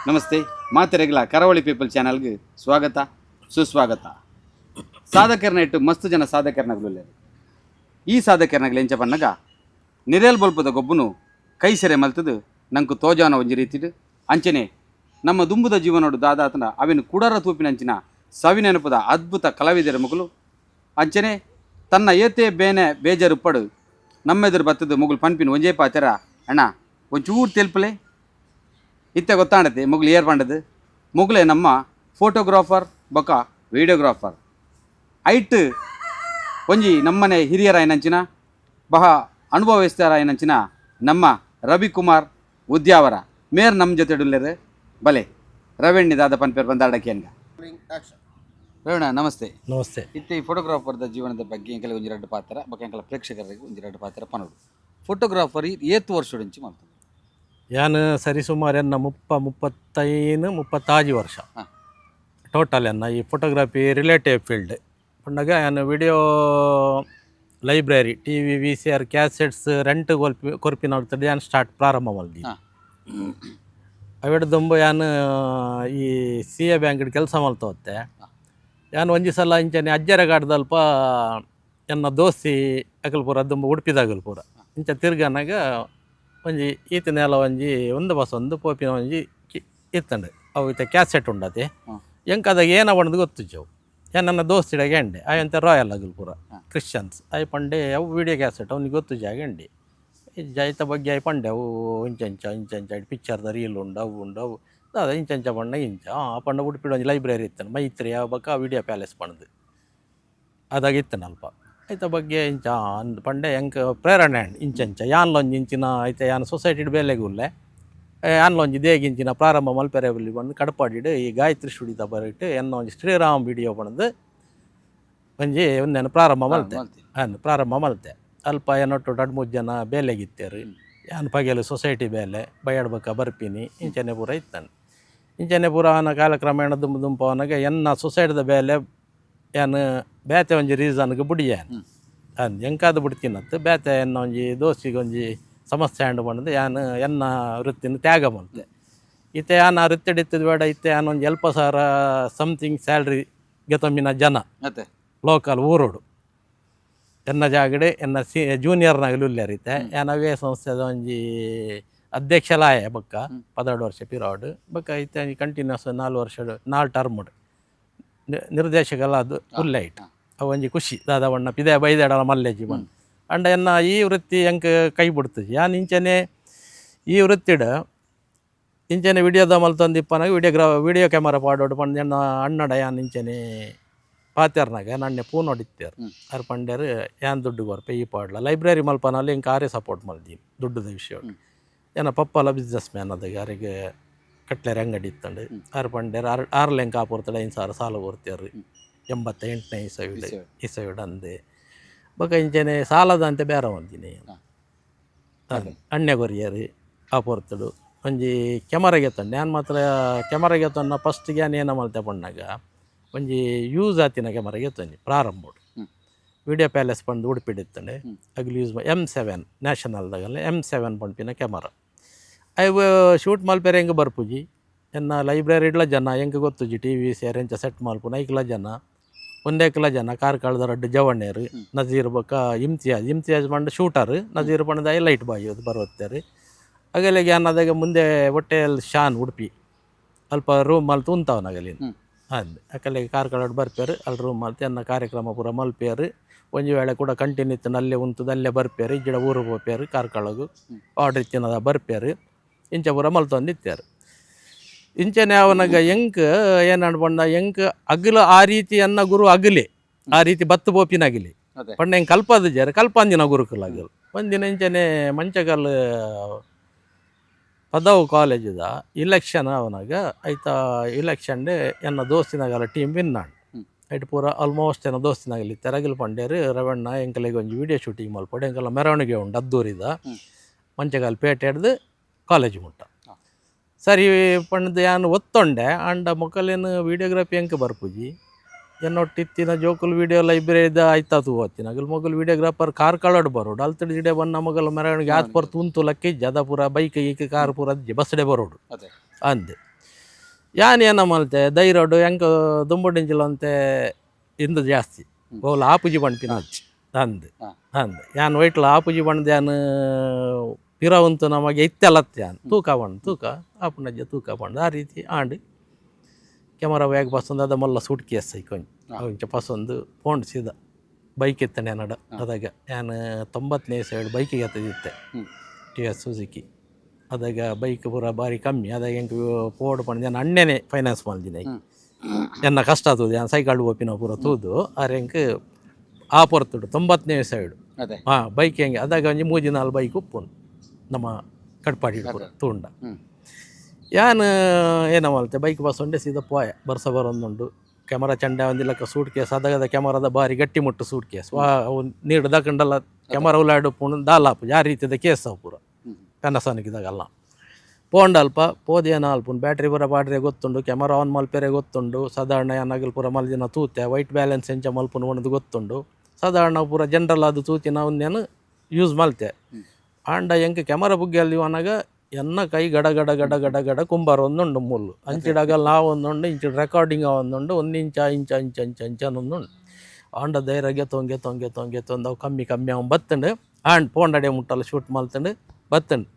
ನಮಸ್ತೆ ಮಾತೆರೆಗ್ಲ ಕರಾವಳಿ ಪೀಪಲ್ ಚಾನಲ್ಗೆ ಸ್ವಾಗತ ಸುಸ್ವಾಗತ. ಸಾಧಕರನ್ನ ಇಟ್ಟು ಮಸ್ತ್ ಜನ ಸಾಧಕರನಗಳು ಈ ಸಾಧಕರನಗಳು ಎಂಚ ಪನ್ನಗ ನಿರೇಲ್ ಬಲ್ಪದ ಗೊಬ್ಬನು ಕೈ ಸೆರೆ ಮಲ್ತದು ನಂಗೆ ತೋಜಾನ ಒಂಜಿ ರೀತಿಡು ಅಂಚನೆ ನಮ್ಮ ದುಂಬುದ ಜೀವನೋಡು ದಾದಾತನ ಅವಿನ ಕುಡರ ತೂಪಿನಂಚಿನ ಸವಿನೆನಪದ ಅದ್ಭುತ ಕಲಾವಿದರ ಮಗಳು ಅಂಚನೆ ತನ್ನ ಏತೆ ಬೇನೆ ಬೇಜಾರುಪ್ಪಡು ನಮ್ಮೆದುರು ಬತ್ತದು ಮುಗುಲು ಪನ್ಪಿನ ಒಂಜೇ ಪಾತೆರ ಅಣ್ಣ ಒಂಚೂರು ತೆಲ್ಪಲೆ ಇತ್ತೆ ಗೊತ್ತಾಂಡತೆ ಮುಗ್ಲು ಏರ್ ಪಂಡದು ಮುಗ್ಲೆ ನಮ್ಮ ಫೋಟೋಗ್ರಾಫರ್ ಬೊಕ ವೀಡಿಯೋಗ್ರಾಫರ್ ಐಟ್ ಒಂಜಿ ನಮ್ಮನೆ ಹಿರಿಯರ ಆಯ್ನಂಚಿನ ಬಹ ಅನುಭವಿಸ್ತಾರ ಆಯ್ನಂಚಿನ ನಮ್ಮ ರವಿಕುಮಾರ್ ಉದ್ಯಾವರ ಮೇರ್ ನಮ್ಮ ಜೊತೆ ಡುಲ್ಲೆರು ಬಲೆ ರವೆಣ್ಣಿ ದಾದ ಪನ್ಪೇರ್ ಬಂದಾಡಕ್ಕೆನ್ಗ ರವಣ ನಮಸ್ತೆ. ನಮಸ್ತೆ. ಇತ್ತೆ ಈ ಫೋಟೋಗ್ರಾಫರ್ದ ಜೀವನದ ಬಗ್ಗೆ ಎಂಕಲೆ ಒಂಜಿ ಎರಡು ಪಾತ್ರ ಬೊಕ ಎಂಕಲ ಪ್ರೇಕ್ಷಕರಿಗೆ ಒಂಜಿ ಎರಡು ಪಾತ್ರ ಪನೋಡು ಫೋಟೋಗ್ರಾಫರ್ ಏತು ವರ್ಷೋಡಿಂಚಿ ಮಾಡ್ತದೆ ಯಾನು ಸರಿಸುಮಾರು ಎನ್ನ ಮುಪ್ಪತ್ತಾಜಿ ವರ್ಷ ಟೋಟಲ್ ಎನ್ನ ಈ ಫೋಟೋಗ್ರಫಿ ರಿಲೇಟಿವ್ ಫೀಲ್ಡ್ ಪಂಡಾಗ ಯಾನು video library TV VCR cassettes rent ಕೊರ್ಪಿನವ್ರದ್ದು ಯಾನು ಸ್ಟಾರ್ಟ್ ಪ್ರಾರಂಭ ಮಲ್ದಿ ಅವಿಡ್ದುಂಬು ಯಾನು ಈ CA ಬ್ಯಾಂಕ್ ಕೆಲಸ ಮಲ್ತೋತ್ತೆ ಯಾನು ಒಂಜಿ ಸಲ ಇಂಚನೆ ಅಜ್ಜರಗಾಡ್ದಲ್ಪ ಎನ್ನ ದೋಸ್ತಿ ಅಕಲ್ಪುರ ದುಂಬು ಉಡುಪಿದಾಗಲ್ ಪೂರ ಇಂಚ ತಿರ್ಗನಾಗ ಒಂಜಿ ಈತನೆಲ್ಲ ಒಂಜಿ ಒಂದು ಬಸ್ ಒಂದು ಪೋಪಿನ ಒಂಜಿ ಇತ್ತಂಡು ಅವು ಈತ ಕ್ಯಾಸೆಟ್ ಉಂಡತೆ ಎಂಕದಾಗ ಏನ ಬಣ್ಣದು ಗೊತ್ತಿದ್ದವು ನನ್ನ ದೋಸ್ತಿಡಾಗ ಎಂಡೆ ಅವಂತ ರಾಯಲ್ ಆಗಲ್ ಪೂರ ಕ್ರಿಶ್ಚಿಯನ್ಸ್ ಅವು ಪಂಡೆ ಅವು ವೀಡಿಯೋ ಕ್ಯಾಸೆಟ್ ಅವ್ನಿಗೆ ಗೊತ್ತಿದ್ದಾಗ ಎಂಡಿ ಜೈತ ಬಗ್ಗೆ ಅವು ಪಂಡೆ ಅವು ಇಂಚ ಪಿಕ್ಚರ್ದ ರೀಲ್ ಉಂಡು ಅವು ಉಂಡು ಅವು ಅದ ಇಂಚ ಬಣ್ಣ ಇಂಚ ಆ ಪಂಡ ಉಡುಪಿಡ ಒಂಜಿ ಲೈಬ್ರರಿ ಇತ್ತಾನೆ ಮೈತ್ರಿ ಯಾವ ಬಕ್ಕ ವೀಡಿಯೋ ಪ್ಯಾಲೇಸ್ ಪಣದು ಅದಾಗ ಇತ್ತಾನೆ ಅಲ್ಪ ಐತ ಬಗ್ಗೆ ಇಂಚ ಪಂಡೆ ಎಂಕ್ ಪ್ರೇರಣೆ ಇಂಚ ಯಾನ್ಲೊಂಜಿ ಇಂಚಿನ ಐತೆ ಯಾನ್ ಸೊಸೈಟಿ ಬೇಲೆಗುಲ್ಲೆ ಯಾನ್ಲೊಂಜಿ ದೇಗಿಂಚಿನ ಪ್ರಾರಂಭ ಮಲ್ಪೆರೆಬಲ್ಲಿ ಬಂದು ಕಡಪಾಡಿಡು ಈ ಗಾಯತ್ರಿ ಸ್ಟುಡಿಯೋದ ಬರಿಟ್ಟು ಎನ್ನ ಒಂಜಿ ಶ್ರೀರಾಮ್ ವಿಡಿಯೋ ಬಂದು ಒಂಜಿ ಒಂದೇನು ಪ್ರಾರಂಭ ಮಲ್ತೆ ಅಲ್ಪ ಏನೊಟ್ಟು 2-3 ಜನ ಬೇಲೆಗಿತ್ತೇರು ಯಾನ್ ಪಗೆಲು ಸೊಸೈಟಿ ಬೇಲೆ ಬಯ್ಯಾಡ್ಬೇಕ ಬರ್ಪಿನಿ ಇಂಚನೆ ಪೂರ ಇತ್ತಾನೆ ಇಂಚನೆ ಪೂರ ಅವನ ಕಾಲಕ್ರಮೇಣ ದುಂಪವನಾಗ ಎನ್ನ ಸೊಸೈಟಿದ ಬೇಲೆ ಯಾನು ಬೇತೆ ಒಂಜಿ ರೀಸನ್ಗೆ ಬುಡಿಯಾನು ಅಂದು ಎಂಕಾದ ಬಿಡ್ತೀನತ್ತು ಬೇತೆ ಎನ್ನ ಒಂಜಿ ದೋಸ್ತಿಗೆ ಒಂಜಿ ಸಮಸ್ಯೆ ಹಂಡು ಬಂದು ಯಾನು ಎನ್ನ ವೃತ್ತಿನ ತ್ಯಾಗ ಬಂತೆ ಇತ್ತೆ ಯಾನು ಆ ವೃತ್ತಿ ಹಿಡಿತದ ಬೇಡ ಇತ್ತೆ ಯಾನು ಒಂದು 20,000 ಸಮಥಿಂಗ್ ಸ್ಯಾಲ್ರಿ ಗೆತೊಮ್ಮಿನ ಜನ ಲೋಕಲ್ ಊರೋಡು ಎನ್ನ ಜಾಗಡೆ ಎನ್ನ ಜೂನಿಯರ್ನಾಗಲು ಉಲ್ಲೇರಿತೆ ಯಾನವೇ ಸಂಸ್ಥೆದ ಒಂಜಿ ಅಧ್ಯಕ್ಷಲಾಯ ಬಕ್ಕ 12 ವರ್ಷ ಪಿರಿಯಡ್ ಬಕ್ಕ ಇತ್ತೆ ಕಂಟಿನ್ಯೂಸ್ 4 ವರ್ಷ 4 ಟರ್ಮ್ ನಿರ್ದೇಶಕಲ್ಲ ಅದು ಉಲ್ಲೈಟ್ ಅವು ಒಂಜಿ ಖುಷಿ ದಾದ ಬಣ್ಣ ಪಿದೆ ಬೈದಾಡಲ ಮಲ್ಲೇಜಿ ಬಣ್ಣ ಅಂಡ ಎನ್ನ ಈ ವೃತ್ತಿ ಎಂಕ್ ಕೈ ಬಿಡ್ತದೆ ಯಾನ್ ಇಂಚನೆ ಈ ವೃತ್ತಿಡ ಇಂಚನೆ ವಿಡಿಯೋದ ಮಲ್ತೊಂದಿಪ್ಪನಾಗ ವಿಡಿಯೋ ಕ್ಯಾಮರಾ ಪಾಡೋಡು ಪಂಡ ಎನ್ನ ಅಣ್ಣಡ ಯಾನ್ ಇಂಚನೆ ಪಾತ್ಯಾರ್ನಾಗ ನನ್ನೆ ಪೂನ್ ಹೊಡಿತ್ಯಾರು ಅರ್ ಪಂಡ್ಯಾರು ಯಾನ್ ದುಡ್ಡು ಬರ್ಪೆ ಈ ಪಾಡ್ಲ ಲೈಬ್ರರಿ ಮಲ್ಪನಲ್ಲಿ ಇಂಕ ಆರೇ ಸಪೋರ್ಟ್ ಮಲ್ದೀನಿ ದುಡ್ಡದ ವಿಷಯ ಏನ ಪಪ್ಪಲ ಬಿಸ್ನೆಸ್ ಮ್ಯಾನ್ ಅದಾಗ ಯಾರಿಗೆ ಕಟ್ಲೆರೆ ಅಂಗಡಿ ಇತ್ತಂಡು ಆರು ಪಂಡ್ಯಾರು 6 ಲೆಂಕ ಆಪುರ್ತಾಳೆ 5,000 ಸಾಲ ಕೊಡ್ತಾರೆ 88ನೇ ಇಸವಿಡ ಅಂದೆ ಬೊಕ ಇಂಚನೆ ಸಾಲದ ಅಂತ ಬೇರೆ ಒಂದಿನಿ ಅಣ್ಣೆ ಕೊರಿಯರು ಆಪುರ್ತಡು ಒಂಜಿ ಕೆಮರಾಗೆ ತಂಡೆ ನಾನು ಮಾತ್ರ ಕೆಮರಾಗೆ ತನ್ನ ಫಸ್ಟ್ಗೆ ನಾನು ಏನ ಮಲ್ತೆ ಪಣ್ಣಾಗ ಒಂಜಿ ಯೂಸ್ ಆತಿನ ಕೆಮರಾಗೆ ತಂದು ಪ್ರಾರಂಭ ವಿಡಿಯೋ ಪ್ಯಾಲೇಸ್ ಪಂಡು ಉಡುಪಿಡಿತ್ತಂಡೆ ಅಗ್ಲಿ ಯೂಸ್ M7 ನ್ಯಾಷನಲ್ದಾಗಲ್ಲ M7 ಪಂಪಿನ ಕೆಮರಾ ಅವು ಶೂಟ್ ಮಲ್ಪೆರೆ ಹೆಂಗೆ ಬರ್ಪುಜಿ ಎನ್ನ ಲೈಬ್ರರಿ ಇಡ್ಲ ಜನ ಹೆಂಗೆ ಗೊತ್ತುಜಿ TV VCR ಎಂಚ ಸೆಟ್ ಮಲ್ಪುನ ಐಕ್ಲ ಜನ ಒಂದೇಕ್ಲ ಜನ ಕಾರ್ಕಳದ ರಡ್ಡು ಜವಣ್ಣೇರು ನಜೀರ್ ಬೊಕ ಇಮ್ತಿಯಾಜ್ ಪಂಡು ಶೂಟರ್ ನಜೀರ್ ಪಂಡದ ಲೈಟ್ ಬಾಯ್ ಅದು ಬರುತ್ತಾರೆ ಅಗಲಿಗೆ ಅನ್ನೋದಾಗ ಮುಂದೆ ಹೊಟ್ಟೆಯಲ್ಲಿ ಶಾನ್ ಉಡುಪಿ ಅಲ್ಪ ರೂಮ್ ಮಲ್ತು ತುಂತವನಾಗಲಿನ ಅಂದು ಅಕಲಿಗೆ ಕಾರ್ಕಳಡ್ ಬರ್ಪೇರು ಅಲ್ಲಿ ರೂಮ್ ಮಲ್ತು ಎನ್ನ ಕಾರ್ಯಕ್ರಮ ಪೂರ ಮಲ್ಪೇರು ಒಂಜಿ ವೇಳೆ ಕೂಡ ಕಂಟಿನ್ಯೂ ಇತ್ತು ಅಲ್ಲೇ ಉಂತದ ಅಲ್ಲೇ ಬರ್ಪೇರು ಇಜ್ಜಿಡ ಊರು ಹೋಗ್ಪೇರು ಕಾರ್ಕಳಗು ಆರ್ಡ್ರ್ ಇತ್ತಿನದ ಬರ್ಪೇರು ಇಂಚ ಪೂರ ಮಲ್ತೊಂದಿತ್ಯಾರು ಇಂಚನೆ ಅವನಾಗ ಎಂಕ್ ಏನು ಅನ್ಬಂಡ ಎಂಕ್ ಅಗಲು ಆ ರೀತಿ ಅನ್ನ ಗುರು ಅಗಲಿ ಆ ರೀತಿ ಬತ್ತು ಬೋಪಿನಗಲಿ ಪಂಡ ಹೆಂಗೆ ಕಲ್ಪದ ಜಾರ ಕಲ್ಪಂದಿನ ಗುರುಕುಲ ಆಗಲು ಒಂದಿನ ಇಂಚನೆ ಮಂಚಗಲ್ ಪದವು ಕಾಲೇಜದ ಇಲೆಕ್ಷನ್ ಅವನಾಗ ಆಯ್ತಾ ಇಲೆಕ್ಷನ್ಡೆ ಎನ್ನ ದೋಸ್ತಿನಾಗಲ್ಲ ಟೀಮ್ ವಿನ್ ನಾಡು ಐಟ್ ಪೂರ ಆಲ್ಮೋಸ್ಟ್ ಎನ್ನ ದೋಸ್ತಿನಾಗಲಿ ತೆರಗಿಲ್ ಪಂಡ್ಯರು ರವಣ್ಣ ಎಂಕಲೆಗೆ ಒಂದು ವಿಡಿಯೋ ಶೂಟಿಂಗ್ ಮಲ್ಪಡೆ ಎಂಕಲ್ಲ ಮೆರವಣಿಗೆ ಉಂಡು ಅದ್ದೂರಿದ ಮಂಚಗಾಲ್ ಪೇಟೆ ಹಿಡ್ದು ಕಾಲೇಜ್ ಮುಟ್ಟ ಸರಿ ಪಂಡ್ದು ಯಾನು ಒತ್ತೊಂಡೆ ಅಂಡ ಮೊಕಲೇನು ವೀಡಿಯೋಗ್ರಫಿ ಎಂಕ ಬರ್ಪುಜಿ ಎನ್ನೊಟ್ಟಿತ್ತಿನ ಜೋಕುಲ್ ವಿಡಿಯೋ ಲೈಬ್ರರಿದ ಆಯ್ತಾತು ಓದ್ತೀನಿ ಅಗಲ್ ಮೊಗಲ್ ವಿಡಿಯೋಗ್ರಾಫರ್ ಕಾರ್ ಕಳಡ್ ಬರೋಡು ಅಲ್ತಡಿ ಜಿಡೆ ಬಂದು ನಮಗಲ್ಲ ಮೆರವಣಿಗೆ ಆತ್ ಪರ್ ತುಂತು ಲಕ್ಕಿ ಜದ ಪೂರ ಬೈಕ್ ಈಕ ಕಾರ್ ಪೂರ ಬಸ್ಡೆ ಬರೋಡು ಅಂದೆ ಯಾನ್ ಏನ ಮಲ್ತೆ ಧೈರ್ಯಡು ಹೆಂಗೆ ದುಂಬುಡಿಂಚಿಲಂತೆ ಇಂದು ಜಾಸ್ತಿ ಬೋಲ್ ಆಪುಜಿ ಬಣ್ಪಿನ ಅಂದು ಹಾ. ಅಂದು ಯಾನ್ ವೈಟ್ಲ ಆಪುಜಿ ಬಣ್ದು ಯಾನ್ ಪಿರವಂತು ನಮಗೆ ಇತ್ತೆಲ್ಲತ್ತೆ ಯಾನ್ ತೂಕ ಬಣ್ಣ ತೂಕ ಆಪುನಜ್ಜ ತೂಕ ಬಣ್ಣ ಆ ರೀತಿ ಆಂಡು ಕ್ಯಾಮರಾ ವ್ಯಾಗ್ ಬಸ್ಸೊಂದು ಅದ ಮಲ್ಲ ಸೂಟ್ ಕೇಸ್ ಕೊಂಚ ಅವಂಚ ಪಸೊಂದು ಪೋಂಡು ಸೀದಾ ಬೈಕ್ ಎತ್ತನೆ ನಡ ಅದಾಗ ಯಾನ್ 90ನೇ ಸೈಡ್ ಬೈಕಿಗೆ ಎತ್ತದಿತ್ತೆ ಟಿ ಎಸ್ ಸುಜುಕಿ ಅದಾಗ ಬೈಕ್ ಪೂರ ಬಾರಿ ಕಮ್ಮಿ ಅದಾಗ ಹೆಂಗೆ ಪೋಡ್ ಪಂಡು ನಾನು ಅಣ್ಣನೇ ಫೈನಾನ್ಸ್ ಮಾಡಿದ್ದೀನಿ ಎನ್ನ ಕಷ್ಟ ಆತದು ಯಾನ್ ಸೈಕಲ್ ಓಪಿನ ಪೂರ ತೂದು ಆರೆ ಹೆಂಗೆ ಆ ಪೊರ್ತುಡು 90ನೇ ಸೈಡು ಅದೇ ಹಾಂ ಬೈಕ್ ಹೆಂಗೆ ಅದಾಗ ಒಂಜಿ 3-4 ಬೈಕ್ ಉಪ್ಪುಂಡು ನಮ್ಮ ಕಟ್ಪಾಡಿ ಪೂರ ತೂಂಡ ಯಾನ್ ಏನ ಮಲ್ತೆ ಬೈಕ್ ಬಸ್ ಉಂಡೆ ಸೀದಾ ಪೋಯ ಬರ್ಸ ಬರೊಂದುಂಡು ಕ್ಯಾಮರಾ ಚಂಡೆ ಒಂದಿಲ್ಲಕ ಸೂಟ್ ಕೇಸ್ ಅದಾಗದ ಕ್ಯಾಮರಾದ ಬಾರಿ ಗಟ್ಟಿ ಮುಟ್ಟು ಸೂಟ್ ಕೇಸ್ ಅವು ನೀರು ದಕ್ಕಂಡಲ್ಲ ಕ್ಯಾಮರಾ ಉಲಾಡು ಪುಣ್ ದಾಲಾಪು ಯಾ ರೀತಿದ ಕೇಸ್ ಅವು ಪೂರ ಪೆನಸಾನಿಕಿದಾಗಲ್ಲ ಪೋಂಡಲ್ಪ ಪೋದೇನ ಅಲ್ಪುನ್ ಬ್ಯಾಟ್ರಿ ಪೂರ ಬಾಡ್ರೆ ಗೊತ್ತುಂಡು ಕ್ಯಾಮರಾ ಆನ್ ಮಲ್ಪೆರೆ ಗೊತ್ತುಂಡು ಸಾಧಾರಣ ಯಾನಾಗಲ್ ಪೂರ ಮಲ್ದಿನ ತೂತೆ ವೈಟ್ ಬ್ಯಾಲೆನ್ಸ್ ಎಂಚ ಮಲ್ಪುನ್ ಒಣದು ಗೊತ್ತುಂಡು ಸಾಧಾರಣ ಪೂರ ಜನರಲ್ ಅದು ತೂತಿನ ಅವನ್ನೇನು ಯೂಸ್ ಮಲ್ತೆ ಆಂಡ ಎಂಕ ಕ್ಯಾಮರಾ ಬುಗ್ಗೆಯಲ್ಲಿ ಅನ್ನಾಗ ಎನ್ನ ಕೈ ಗಡ ಗಡ ಗಡ ಗಡ ಗಡ ಕುಂಬಾರ ಒಂದುಂಡು ಮುಳ್ಳು ಅಂಚಿಡಾಗಲ್ಲ ನಾ ಒಂದುಂಡು ಇಂಚಿಡ್ ರೆಕಾರ್ಡಿಂಗ್ ಒಂದುಂಡು 1 ಇಂಚ ಇಂಚ ಇಂಚ ಇಂಚ ಇಂಚ ಒಂದುಂಡು ಆಂಡ ಧೈರ್ಯಗೆ ತೊಂಗೆ ತೊಂಗೆ ತೊಂಗೆ ತೊಂದು ಅವು ಕಮ್ಮಿ ಕಮ್ಮಿ ಅವ್ನು ಬತ್ತಂಡು ಆಂಡ್ ಪೋಂಡಡೆ ಮುಟ್ಟಲ್ಲ ಶೂಟ್ ಮಲ್ತಂಡು ಬತ್ತಂಡು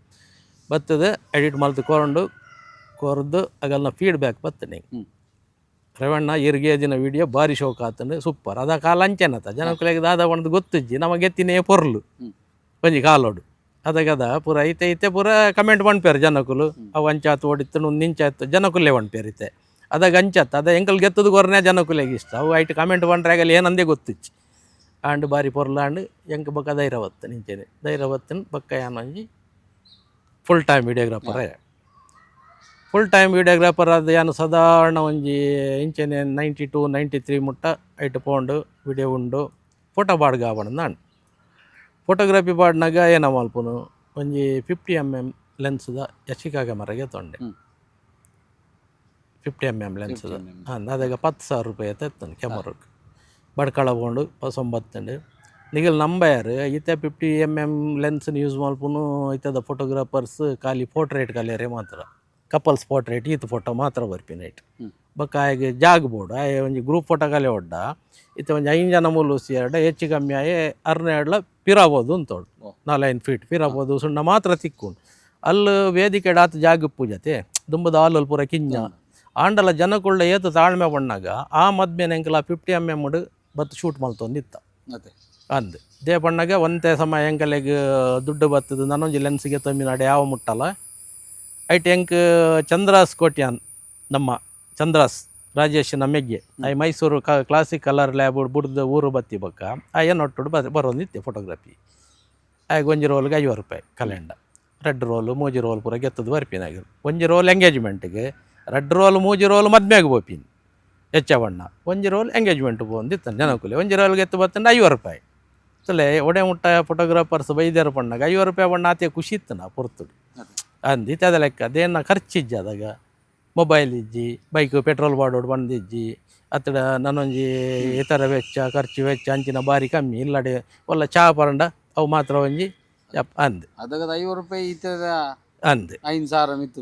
ಬತ್ತದ ಎಡಿಟ್ ಮಲ್ತು ಕೊರದು ಆಗಲ್ಲ ಫೀಡ್ಬ್ಯಾಕ್ ಬತ್ತಂಡು ರವಣ್ಣ ಇರ್ಗೇಜಿನ ವಿಡಿಯೋ ಭಾರಿ ಶೋಕ ಆತಂಡು ಸೂಪರ್ ಅದ ಕಾಲ ಅಂಚೆನತ ಜನಕ್ಕಲೆಗೆ ದಾದ ಒಂದು ಗೊತ್ತಿಜ್ಜಿ ನಮಗೆ ಎತ್ತಿನೇ ಪೊರ್ಲು ಒಂಜಿ ಕಾಲೋಡು ಅದಾಗದ ಪೂರ ಐತೆ ಐತೆ ಪೂರ ಕಮೆಂಟ್ ಬಣ್ಪೇರು ಜನಕ್ಕಲು ಅವು ಅಂಚಾತು ಓಡಿತ್ತು 1 ಇಂಚಾಯ್ತು ಜನಕ್ಕಲ್ಲೇ ಬಣ್ಪೇರಿತೆ ಅದಾಗ ಅಂಚತ್ತ ಅದ ಎಂಕಲ್ ಗೆತ್ತದು ಕೊರನೆ ಜನಕ್ಕಲೆಗೆ ಇಷ್ಟ ಅವು ಐಟ್ ಕಮೆಂಟ್ ಬಂಡ್ರಾಗಲ್ಲಿ ಏನಂದೇ ಗೊತ್ತಿಚ್ಚಿ ಆಂಡ್ ಬಾರಿ ಪೊರ್ಲಾಂಡು ಎಂಕ ಬಕ್ಕ ಧೈರ್ಯ ಬತ್ತ ನಿಂಚೇನೆ ಧೈರ್ಯ ಬತ್ತನ್ ಬಕ್ಕ ಯಾನಂಜಿ ಫುಲ್ ಟೈಮ್ ವಿಡಿಯೋಗ್ರಾಫರ್ ಅದು ಏನು ಸಾಧಾರಣ ಒಂಜಿ ಇಂಚೆನೆ 92-93 ಮುಟ್ಟ ಐಟ್ ಪೋಂಡು ವಿಡಿಯೋ ಉಂಡು ಫೋಟೋ ಬಾಡ್ಗ ಆವಣ ನಾನು ಫೋಟೋಗ್ರಫಿ ಪಾಡ್ನಾಗ ಏನ ಮಲ್ಪುನು ಒಂಜಿ 50mm ಲೆನ್ಸ್ದ ಯಶಿಕಾ ಕ್ಯಾಮರಾಗೆ ತೊಂಡೆ 50mm ಲೆನ್ಸ್ದ ಅದಾಗ 10,000 ರೂಪಾಯಿ ಎತ್ತನು ಕ್ಯಾಮರಾಗೆ ಬಡ್ಕಳ ಬೋಂಡು 19 ನಿಗಲ್ ನಂಬರ್ ಈತ 50mm ಲೆನ್ಸ್ನ ಯೂಸ್ ಮಲ್ಪುನು ಈತದ ಫೋಟೋಗ್ರಾಫರ್ಸ್ ಖಾಲಿ ಪೋರ್ಟ್ರೇಟ್ ಕಲಿಯರೆ ಮಾತ್ರ ಕಪಲ್ಸ್ ಪೋರ್ಟ್ರೇಟ್ ಈತ ಫೋಟೋ ಮಾತ್ರ ಬರ್ಪಿನೈಟ್ ಬಕ್ಕ ಆಯ್ಗೆ ಜಾಗ್ ಬೋರ್ಡು ಆಯ್ ಒಂಜಿ ಗ್ರೂಪ್ ಫೋಟೋ ಕಲೆ ಒಡ್ಡ ಇತ್ತ ಒಂಜಿ 5 ಜನ ಮೂಲು ಸೇರ್ಡ ಹೆಚ್ಚು ಕಮ್ಮಿ ಆಯೆ 6 ಪಿರಬೋದು ಅಂತೋಡು 4 ಫೀಟ್ ಪಿರಬೋದು ಸುಣ್ಣ ಮಾತ್ರ ತಿಕ್ಕೊಂಡು ಅಲ್ಲಿ ವೇದಿಕೆ ಡಾತ್ ಜಾಗ ಪೂಜತೆ ದುಂಬದ ಹಾಲಲ್ಲಿ ಪೂರ ಕಿಂಜ ಆಂಡಲ ಜನಕೊಳ್ಳ ಏತು ತಾಳ್ಮೆ ಬಣ್ಣಾಗ ಆ ಮದ್ಮೇನೆ ಎಂಕಲ 50mm ಬತ್ತು ಶೂಟ್ ಮಲ್ತೊಂದಿತ್ತ ಅಂದು ದೇ ಬಣ್ಣಾಗ ಒಂದೇ ಸಮಯ ಎಂಕಲೆಗೆ ದುಡ್ಡು ಬತ್ತದು ನಾನೊಂಜಿ ಲೆನ್ಸ್ಗೆ ತಮ್ಮಿ ನಾಡೆ ಯಾವ ಮುಟ್ಟಲ್ಲ ಐಟ್ ಎಂಕ್ ಚಂದ್ರಾಸ್ ಕೋಟ್ಯಾನ್ ನಮ್ಮ ಚಂದ್ರಾಸ್ ರಾಜೇಶ್ ನಮ್ಮೆಗ್ಗೆ ಐ ಮೈಸೂರು ಕ್ಲಾಸಿಕ್ ಕಲರ್ ಲ್ಯಾಬ್ ಬುಡ್ದು ಊರು ಬತ್ತಿ ಬಕ್ಕ ಏನೊಟ್ಟು ಬರೋಂದಿತ್ತೆ ಫೋಟೋಗ್ರಫಿ ಆಗ ಒಂಜಿ ರೋಲ್ಗೆ 50 ರೂಪಾಯಿ ಕಲೆಂಡ ರೆಡ್ ರೋಲು 3 ರೋಲ್ ಪೂರ ಗೆತ್ತದು ಬರ್ಪಿನಾಗ ಒಂಜಿ ರೋಲ್ ಎಂಗೇಜ್ಮೆಂಟ್ಗೆ ರೆಡ್ ರೋಲ್ 3 ರೋಲ್ ಮದ್ಮೆಗೆ ಬೋಪಿನ್ ಹೆಚ್ಚ ಬಣ್ಣ ಒಂಜಿ ರೋಲ್ ಎಂಗೇಜ್ಮೆಂಟ್ ಬೋಂದಿತ್ತಾನೆ ಜನಕುಲೆ ಒಂಜಿ ರೋಲ್ ಗೆತ್ತು ಬತ್ತಂಡು 50 ರೂಪಾಯಿ ಸಲೆ ಒಡೆ ಮುಟ್ಟ ಫೋಟೋಗ್ರಾಫರ್ಸ್ ಬೈದ್ಯಾರ ಬಣ್ಣಾಗ 50 ರೂಪಾಯಿ ಬಣ್ಣ ಆತ ಖುಷಿ ಇತ್ತು ನಾ ಪೊರ್ತುಡು ಅಂದಿತ್ತು ಅದ ಲೆಕ್ಕ ಅದೇನ ಖರ್ಚಿಜ್ಜಿ ಅದಾಗ ಮೊಬೈಲ್ ಇಜ್ಜಿ ಬೈಕ್ ಪೆಟ್ರೋಲ್ ಬಾಡೋಡು ಬಂದಿಜ್ಜಿ ಅತ್ತಡ ನಾನೊಂಜಿ ಇತರ ವೆಚ್ಚ ಖರ್ಚು ವೆಚ್ಚ ಅಂಚಿನ ಬಾರಿ ಕಮ್ಮಿ ಇಲ್ಲಡೆ ಒಲ್ಲ ಚಹಾ ಪರಂಡ ಅವು ಮಾತ್ರ ಒಂಜಿ ಅಂದು ಅದಾಗ 50 ರೂಪಾಯಿ ಇತ್ತದ ಅಂದು 5,000 ಮಿತ್ತು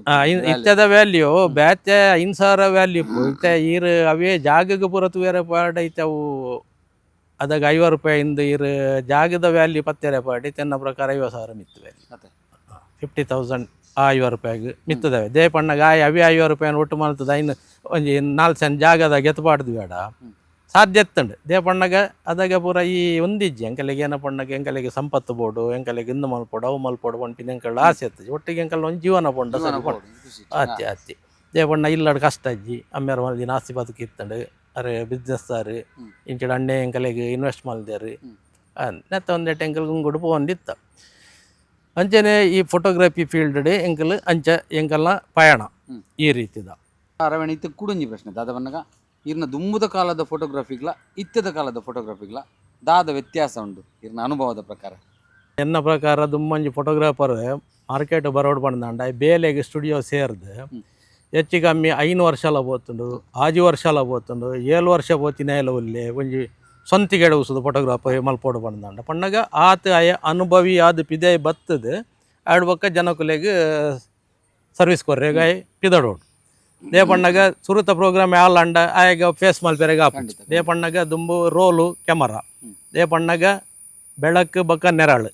ಇತ್ತದ ವ್ಯಾಲ್ಯೂ ಬ್ಯಾತೆ 5,000 ವ್ಯಾಲ್ಯೂ ಇತ್ತ ಈರ್ ಅವೇ ಜಾಗಕ್ಕೆ ಪೂರ ತೂಯರೆ ಪಾಡ್ ಐತೆ ಅವು ಅದಾಗ 50 ರೂಪಾಯಿಂದ ಈರ್ ಜಾಗದ ವ್ಯಾಲ್ಯೂ ಪತ್ತೆರೆ ಪಾಡಿ ತೆನ್ನ ಪ್ರಕಾರ 50,000 ಮಿತ್ತು ವ್ಯಾಲ್ಯೂ 50,000 ಆ 50 ರೂಪಾಯಿಗೆ ಮಿತ್ತದವೆ ದೇ ಪಣ್ಣಗ ಅವೇ 50 ರೂಪಾಯಿನ ಒಟ್ಟು ಮಾಡ್ತದ ಇನ್ನು ಒಂಜಿ 4 ಸೆಂಟ್ ಜಾಗದಾಗ ಎತ್ತಪಾಡ್ದು ಬೇಡ ಸಾಧ್ಯ ಎತ್ತಂಡು ದೇ ಪಣ್ಣಗ ಅದಾಗ ಪೂರ ಈ ಒಂದಿಜ್ಜಿ ಎಂಕಲೆಗೆ ಏನ ಪಣ್ಣಗೆ ಎಂಕಲೆಗೆ ಸಂಪತ್ತು ಬೋಡು ಎಂಕಲೆಗೆ ಇಂದು ಮಲ್ಪೋಡು ಅವು ಮಲ್ಪೋಡು ಒಂಟಿನ ಎಂಕಲ್ ಆಸೆ ಎತ್ತಜಿ ಒಟ್ಟಿಗೆ ಎಂಕಲ್ ಒಂದು ಜೀವನ ಪೊಂಡ ಅತ್ತಿ ಅತ್ತಿ ದೇ ಪಣ್ಣ ಇಲ್ಲಡ್ ಕಷ್ಟ ಅಜ್ಜಿ ಅಮ್ಮೇರ ಮಲ್ದಿನ ಆಸ್ತಿ ಬದುಕಿತ್ತಂಡು ಅರೆ ಬಿಸ್ನೆಸ್ ಸಾರು ಇಂಚಡು ಅಣ್ಣೆ ಎಂಕಲೆಗೆ ಇನ್ವೆಸ್ಟ್ ಮಲ್ದೇರು ನೆತ್ತ ಒಂದೇಟು ಎಂಕಲ್ ಗುಂಗುಡು ಪೋಂದಿತ್ತ ಅಂಚೆನೆ ಈ ಫೋಟೋಗ್ರಫಿ ಫೀಲ್ಡ್ ಎಂಕಲ್ ಅಂಚ ಎಂಕಲ್ನ ಪಯಣ ಈ ರೀತಿದ ರವಣ ಇತ್ತ ಕುಡಂಜಿ ಪ್ರಶ್ನೆ ದಾದ ಬನ್ನಗ ಇರ್ನ ದುಂಬುದ ಕಾಲದ ಫೋಟೋಗ್ರಫಿಗ್ಲ ಇತ್ತದ ಕಾಲದ ಫೋಟೋಗ್ರಫಿಗ್ಲ ದಾದ ವ್ಯತ್ಯಾಸ ಉಂಡು ಇರ್ನ ಅನುಭವದ ಪ್ರಕಾರ ಎನ್ನ ಪ್ರಕಾರ ದುಮ್ಮಂಜಿ ಫೋಟೋಗ್ರಾಫರ್ ಮಾರ್ಕೆಟ್ ಬರೋಡು ಬಂದಾಂಡ ಬೇಲೆಗೆ ಸ್ಟುಡಿಯೋ ಸೇರ್ದು ಹೆಚ್ಚು ಕಮ್ಮಿ 5 ವರ್ಷಲ పోతుండు 6 ವರ್ಷಲ పోతుండు 7 ವರ್ಷ పోತಿನ ಎಲ್ಲ ಒಲ್ಲೆ ಒಂಜಿ ಸ್ವಂತಿಗೆಡೆ ಉಸುದು ಫೋಟೋಗ್ರಾಫರ್ ಮಲ್ಪೋಡು ಬಂದಾಂಡ ಪಣ್ಣಗ ಆತ ಆಯ ಅನುಭವಿ ಆದ ಪಿದೆ ಬತ್ತದು ಆಡ್ ಬೊಕ್ಕ ಜನಕುಲೆಗೆ ಸರ್ವಿಸ್ ಕೊರ್ರೆಗಾಯ್ ಪಿದಡೋಡು ದೇ ಪಣ್ಣಗ ಸುರುತ ಪ್ರೋಗ್ರಾಮ್ ಯಾಲಂಡ ಆಯಗ ಫೇಸ್ ಮಲ್ಪೆರೆಗೆ ಆಪುಂಡು ಖಂಡಿತ. ದೇ ಪಣ್ಣಗ ದುಂಬು ರೋಲು ಕ್ಯಾಮರಾ ದೇ ಪಣ್ಣಗ ಬೆಳಕು ಬೊಕ್ಕ ನೆರಳು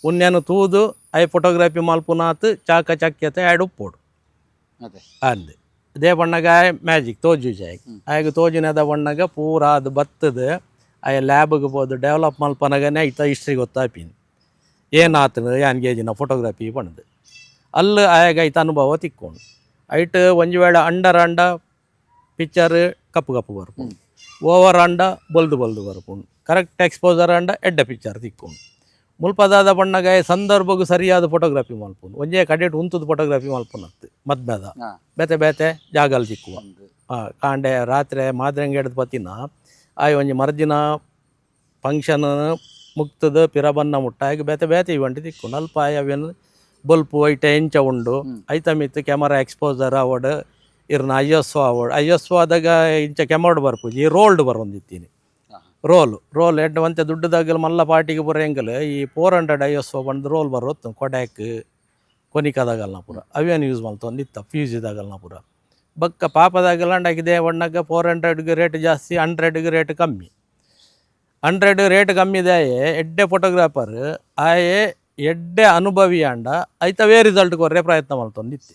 ಉನ್ನೇನು ತೂದು ಐ ಫೋಟೋಗ್ರಫಿ ಮಲ್ಪುನಾತ್ ಚಾಕ ಚಕ್ಯತೆ ಆಯ್ಡು ಉಪ್ಪೋಡು ಅದೇ ಅಂದು ದೇ ಬಣ್ಣಗ ಮ್ಯಾಜಿಕ್ ತೋಜು ಜಾಯ್ ಆಯ್ಗ ತೋಜಿನದ ಬಣ್ಣಗ ಪೂರ ಅದು ಬತ್ತದ ಆಯ ಲ್ಯಾಬ್ಗೆ ಹೋದು ಡೆವಲಪ್ ಮಲ್ಪನಗನೇ ಐತ ಹಿಸ್ಟ್ರಿ ಗೊತ್ತಾಪಿನ್ ಏನಾತನು ಯಾನ್ಗೇಜಿನ ಫೋಟೋಗ್ರಫಿ ಪಣದು ಅಲ್ಲಿ ಆಯಾಗ ಐತ ಅನುಭವ ತಿಕ್ಕೊಂಡು ಐಟ್ ಒಂಜಿ ವೇಳೆ ಅಂಡ ಪಿಕ್ಚರ್ ಕಪ್ಪು ಕಪ್ಪು ಬರ್ಪುಂಡು ಓವರ್ ಅಂಡ ಬೊಲ್ದು ಬರ್ಪುಂಡು ಕರೆಕ್ಟ್ ಎಕ್ಸ್ಪೋಸರ್ ಅಂಡ ಎಡ್ಡ ಪಿಕ್ಚರ್ ತಿಕ್ಕೊಂಡು ಮುಲ್ಪದಾದ ಬಣ್ಣಗ ಸಂದರ್ಭಗೂ ಸರಿಯಾದ ಫೋಟೋಗ್ರಫಿ ಮಲ್ಪುಂಡು ಒಂಜೇ ಕಡೆಟ್ ಉಂತದ ಫೋಟೋಗ್ರಫಿ ಮಲ್ಪುನತ್ತು ಮದ್ಮೇದ ಬೇತೆ ಬೇತೆ ಜಾಗಲ್ ತಿಕ್ಕುವ ಕಾಂಡೆ ರಾತ್ರಿ ಮಾದ್ರಂಗೆ ಹಿಡ್ದು ಪತ್ತಿನ ಆಯ್ ಒಂಜಿ ಮರ್ದಿನ ಫಂಕ್ಷನ್ ಮುಕ್ತದ ಪಿರಬನ್ನ ಮುಟ್ಟ ಆಗ ಬೇತೆ ಬೇತೆ ಇವಂಟಿ ತಿಕ್ಕೊಂಡು ಅಲ್ಪ ಅವೇನು ಬಲ್ಪು ಐಟ ಎಂಚ ಉಂಡು ಐತ ಮಿತ್ತು ಕ್ಯಾಮರಾ ಎಕ್ಸ್ಪೋಸರ್ ಅವಡ್ ಇರ್ನ ಐಎಸ್ಒ ಅವಡ್ ಐಎಸ್ಒ ಆದಾಗ ಇಂಚ ಕೆಮರ್ಡ್ ಬರ್ಪುಜಿ ರೋಲ್ಡ್ ಬರೋಂದಿತ್ತೀನಿ ರೋಲ್ ಎಡ್ಡ ಒಂತೆ ದುಡ್ಡದಾಗಲು ಮಲ್ಲ ಪಾರ್ಟಿಗೆ ಪೂರ ಹೆಂಗಲ್ ಈ 400 ISO ಬಂದು ರೋಲ್ ಬರೋತ್ತು ಕೊಡ್ಯಾಕ್ ಕೊನಿಕದಾಗಲ್ನ ಪೂರ ಅವೇನು ಯೂಸ್ ಮಾಡ್ತೊಂದಿತ್ತ ಫ್ಯೂಸ್ ಇದಾಗಲ್ನ ಪೂರ ಬಕ್ಕ ಪಾಪದಾಗಲ್ಲ ಅಂಡಾಕಿದೆ ಬಣ್ಣಗೆ 400ಗೆ ರೇಟ್ ಜಾಸ್ತಿ 100ಗೆ ರೇಟ್ ಕಮ್ಮಿ 100 ರೇಟ್ ಕಮ್ಮಿ ಇದಾಯೆ ಎಡ್ಡೆ ಫೋಟೋಗ್ರಾಫರ್ ಆಯೆ ಎಡ್ಡೆ ಅನುಭವಿ ಅಂಡ ಐತವೇ ರಿಸಲ್ಟ್ ಕೊರ್ರೆ ಪ್ರಯತ್ನ ಮಾಡ್ತೊಂದಿತ್ತು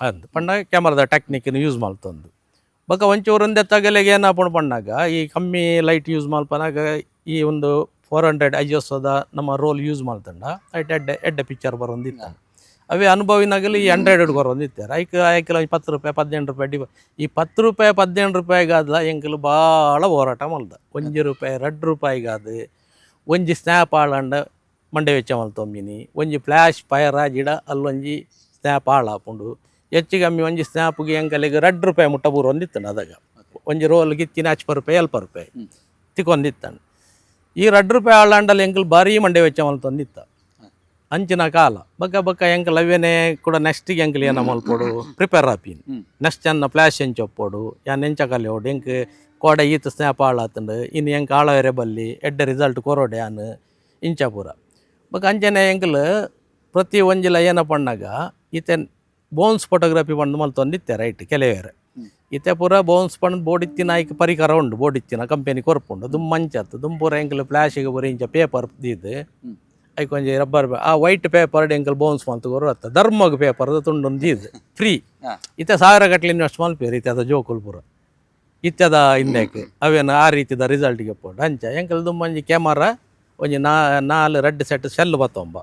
ಅಂದು ಪಂಡ ಕ್ಯಾಮರಾದ ಟೆಕ್ನಿಕ್ನ ಯೂಸ್ ಮಾಡ್ತೊಂದು ಬಕ್ಕ ಒಂಚೂರೊಂದೆ ತಗಲೆಗೆ ಏನಾಪಣ ಪಣ್ಣಾಗ ಈ ಕಮ್ಮಿ ಲೈಟ್ ಯೂಸ್ ಮಲ್ಪನಾಗ ಈ ಒಂದು 400 ISOದ ನಮ್ಮ ರೋಲ್ ಯೂಸ್ ಮಾಡ್ತಂಡ ಐಟ್ ಎಡ್ಡೆ ಪಿಕ್ಚರ್ ಬರೋಂದಿತ್ತ ಅವೇ ಅನುಭವಿನಾಗಲಿ ಈ 100 ಬರೋಂದಿತ್ತಾರೆ ಆಯ್ಕೆಲ್ಲ 10 ರೂಪಾಯಿ 18 ರೂಪಾಯಿ ಈ 10 ರೂಪಾಯಿ 18 ರೂಪಾಯಿಗಾದ ಎಂಕಲು ಭಾಳ ಹೋರಾಟ ಮಲ್ದ 1 ರೂಪಾಯಿ 2 ರೂಪಾಯಿಗಾದ ಒಂಜಿ ಸ್ನ್ಯಾಪ್ ಆಳಂಡ ಮಂಡೆ ವೆಚ್ಚ ಮಲ್ತೊಮ್ಮಿನಿ ಒಂಜಿ ಫ್ಲ್ಯಾಶ್ ಫೈರ್ ಆಜಿಡ ಅಲ್ಲೊಂಜಿ ಸ್ನ್ಯಾಪ್ ಆಳಾಪುಂಡು ಹೆಚ್ಚು ಕಮ್ಮಿ ಒಂಜಿ ಸ್ನ್ಯಾಪ್ಗೆ ಎಂಕಲಿಗೆ 2 ರೂಪಾಯಿ ಮುಟ್ಟ ಬೂರು ಒಂದಿತ್ತಂಡು ಅದಾಗ ಒಂಜಿ ರೋಲ್ ಗಿತ್ತಿನ 80 ರೂಪಾಯಿ 70 ರೂಪಾಯಿ ತಿಕ್ಕೊಂದಿತ್ತಂಡು ಈ 2 ರೂಪಾಯಿ ಆಳಂಡಲ್ಲಿ ಎಂಕಲ್ ಭಾರಿ ಮಂಡೆ ವೆಚ್ಚ ಮಲ್ತೊಂದಿತ್ತ ಅಂಚಿನ ಕಾಲ ಬಕ್ಕ ಎಂಕಲ್ ಅವೇನೇ ಕೂಡ ನೆಕ್ಸ್ಟಿಗೆ ಎಂಕಲ್ ಏನ ಮಲ್ಪೋಡು ಪ್ರಿಪೇರ್ ಆಪೀನ್ ನೆಕ್ಸ್ಟ್ ಚೆನ್ನ ಫ್ಲ್ಯಾಶ್ ಎಂಚೊಪ್ಪೋಡು ಯಾನ್ ಎಂಚ ಕಲಿಯೋಡು ಎಂಕ್ ಕೋಡೆ ಈತ ಸ್ನ್ಯಾಪ್ ಆಳಾತಂಡು ಇನ್ನು ಎಂಕ್ ಆಳವರೆ ಬಲ್ಲಿ ಎಡ್ಡೆ ರಿಸಲ್ಟ್ ಕೊರೋಡೆ ಯಾನ್ ಇಂಚ ಪೂರ ಬಕ್ಕ ಅಂಚನೆ ಎಂಕಲ್ ಪ್ರತಿ ಒಂಜಿಲ ಏನ ಪಣ್ಣಾಗ ಈತೆ ಬೋನ್ಸ್ ಫೋಟೋಗ್ರಫಿ ಬಂದು ಮಲ್ತೊಂದಿತ್ತೆ ರೈಟ್ ಕೆಲವೇರೆ ಇತ್ತೆ ಪೂರ ಬೋನ್ಸ್ ಪಂಡ್ ಬೋಡಿತ್ತಿನ ಐಕ್ ಪರಿಕರ ಉಂಡು ಬೋಡಿತ್ತಿನ ಕಂಪೆನಿ ಕೊರ್ಪುಂಡು ದುಮ್ ಮಂಚತ್ತು ದುಮ್ ಪೂರ ಎಂಕಲ್ ಫ್ಲ್ಯಾಶಿಗೆ ಬರೀ ಇಂಚ ಪೇಪರ್ ದೀದು ಐಕ್ ಒಂಜಿ ರಬ್ಬರ್ ಆ ವೈಟ್ ಪೇಪರ್ ಎಂಕಲ್ ಬೋನ್ಸ್ ಮಲ್ತು ಕೊರತ್ತ ಧರ್ಮಗ್ ಪೇಪರ್ ತುಂಡೊಂದು ದೀದು ಫ್ರೀ ಇತ್ತೆ 1000 ಗಟ್ಟಲೆ ಇನ್ವೆಸ್ಟ್ ಮಲ್ಪೇರು ಇತ್ತೆದ ಜೋಕುಲ್ ಪೂರ ಇತ್ತೆದ ಹಿಂದಕ್ಕೆ ಅವೇನು ಆ ರೀತಿದ ರಿಸಲ್ಟ್ಗೆ ಪೋಡು ಅಂಚ ಎಂಕಲ್ ದುಮ್ಮಂಜಿ ಕ್ಯಾಮರಾ ಒಂಜಿ 4 ರೆಡ್ ಸೆಟ್ ಶೆಲ್ ಬತ್ತೊಂಬ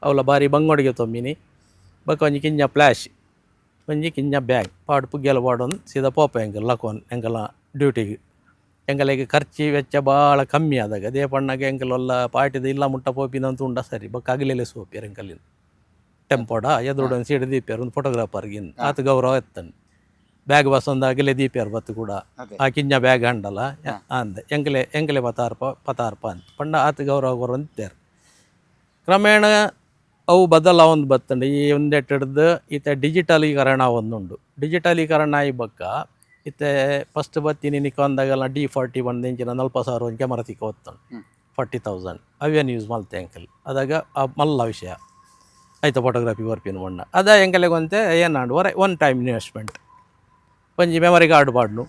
ಅವಳ ಬಾರಿ ಬಂಗೋಡಿಗೆ ತೊಮ್ಮಿನಿ ಬಕ್ಕ ಒಂಜಿ ಕಿಂಜ ಫ್ಲ್ಯಾಶ್ ಒಂಜಿ ಕಿಂಜ ಬ್ಯಾಗ್ ಪಾಡು ಪುಗ್ಗೆಲ್ಲ ಪಾಡೊಂದು ಸೀದಾ ಪೋಪ ಎಂಕಲ್ ಲಕೋನ್ ಎಂಕಲ ಡ್ಯೂಟಿಗೆ ಎಂಕಲಿಗೆ ಖರ್ಚು ವೆಚ್ಚ ಭಾಳ ಕಮ್ಮಿ ಆದಾಗ ಅದೇ ಪಣ್ಣಗೆ ಎಂಕಲ್ ಒಲ್ಲ ಪಾಟಿದ ಇಲ್ಲ ಮುಟ್ಟ ಪೋಪಿನಂತ ಉಂಡ ಸರಿ ಬಕ್ಕ ಅಗಲೆಲೆ ಸೋಪ್ಯಾರ ಎಂಕಲ್ಲಿನ ಟೆಂಪೋಡ ಎದುರುಡೊಂದು ಸೀಡ್ ದೀಪ್ಯಾರ ಒಂದು ಫೋಟೋಗ್ರಾಫರ್ಗಿನ್ ಆತ ಗೌರವ ಎತ್ತಂಡು ಬ್ಯಾಗ್ ಬಸ್ ಒಂದು ಅಗಲೆ ದೀಪ್ಯಾರ ಬತ್ತು ಕೂಡ ಆ ಕಿಂಜ ಬ್ಯಾಗ್ ಹಂಡಲ್ಲ ಅಂದೆ ಎಂಕಲೆ ಪತಾರ್ಪ ಅಂತ ಪಂಡ ಆತ ಗೌರವ ಕೊರಂತಾರೆ ಕ್ರಮೇಣ ಅವು ಬದಲಾವೊಂದು ಬತ್ತಂಡು ಈ ಒಂದೆಟ್ಟು ಹಿಡ್ದು ಈತ ಡಿಜಿಟಲೀಕರಣ ಒಂದುಂಡು ಡಿಜಿಟಲೀಕರಣ ಆಗಿ ಬಕ್ಕ ಇತ್ತೆ ಫಸ್ಟ್ ಬತ್ತೀನಿ ನಿಕ್ಕೊಂದಾಗೆಲ್ಲ D40 ಬಂದು ಇಂಚಿನ 40,000 ಒಂದು ಕ್ಯಾಮರಾ ತಿಕ್ಕ ಹೊತ್ತುಂಡು 40,000 ಅವೇನು ಯೂಸ್ ಮಲ್ತೆ ಎಂಕಲ್ ಅದಾಗ ಆ ಮಲ್ಲ ವಿಷಯ ಆಯ್ತು ಫೋಟೋಗ್ರಫಿ ಬರ್ಪಿನ ಬಣ್ಣ ಅದ ಎಂಕಲೆಗೊಂತೆ ಏನಾಡು ಒನ್ ಟೈಮ್ ಇನ್ವೆಸ್ಟ್ಮೆಂಟ್ ಒಂಜಿ ಮೆಮರಿ ಕಾರ್ಡ್ ಪಾಡ್ನು